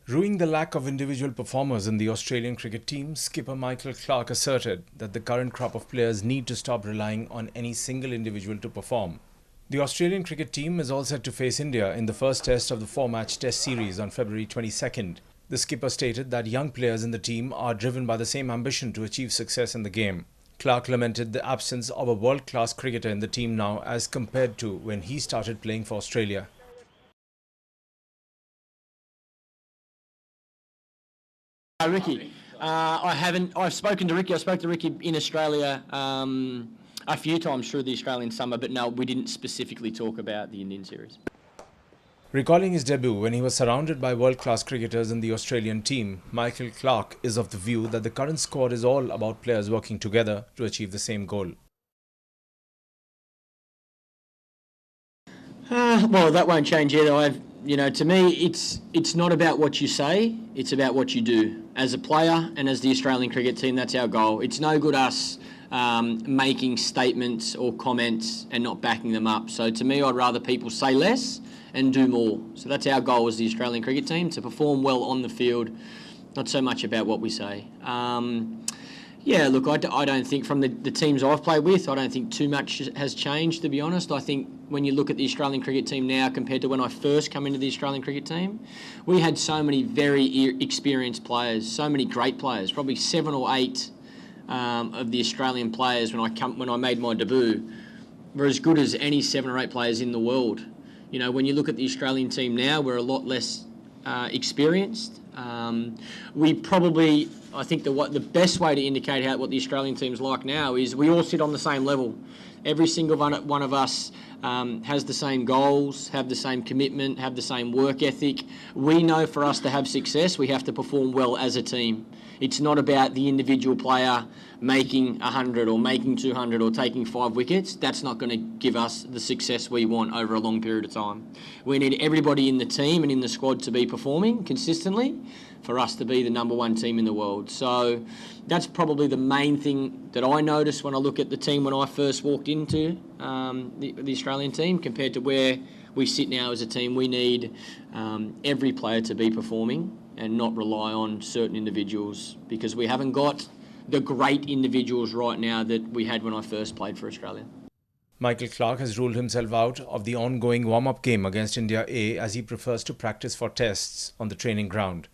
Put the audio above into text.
Ruing the lack of individual performers in the Australian cricket team, skipper Michael Clarke asserted that the current crop of players need to stop relying on any single individual to perform. The Australian cricket team is all set to face India in the first test of the four-match test series on February 22nd. The skipper stated that young players in the team are driven by the same ambition to achieve success in the game. Clarke lamented the absence of a world-class cricketer in the team now as compared to when he started playing for Australia. Ricky, I haven't. I've spoken to Ricky. I spoke to Ricky in Australia a few times through the Australian summer, but no, we didn't specifically talk about the Indian series. Recalling his debut when he was surrounded by world-class cricketers in the Australian team, Michael Clarke is of the view that the current squad is all about players working together to achieve the same goal. Well, that won't change either. To me, it's not about what you say; it's about what you do. As a player and as the Australian cricket team, that's our goal. It's no good us making statements or comments and not backing them up. So to me, I'd rather people say less and do more. So that's our goal as the Australian cricket team, to perform well on the field, not so much about what we say. Yeah, look, I don't think from the teams I've played with, I don't think too much has changed, to be honest. I think when you look at the Australian cricket team now compared to when I first come into the Australian cricket team, we had so many very experienced players, so many great players, probably 7 or 8 of the Australian players when I made my debut were as good as any 7 or 8 players in the world. You know, when you look at the Australian team now, we're a lot less experienced. We probably, I think the best way to indicate what the Australian team's like now is we all sit on the same level. Every single one of us has the same goals, have the same commitment, have the same work ethic. We know for us to have success, we have to perform well as a team. It's not about the individual player making 100 or making 200 or taking 5 wickets. That's not going to give us the success we want over a long period of time. We need everybody in the team and in the squad to be performing consistently for us to be the #1 team in the world. So that's probably the main thing that I noticed when I look at the team when I first walked into the Australian team compared to where we sit now as a team. We need every player to be performing and not rely on certain individuals, because we haven't got the great individuals right now that we had when I first played for Australia. Michael Clarke has ruled himself out of the ongoing warm-up game against India A as he prefers to practice for tests on the training ground.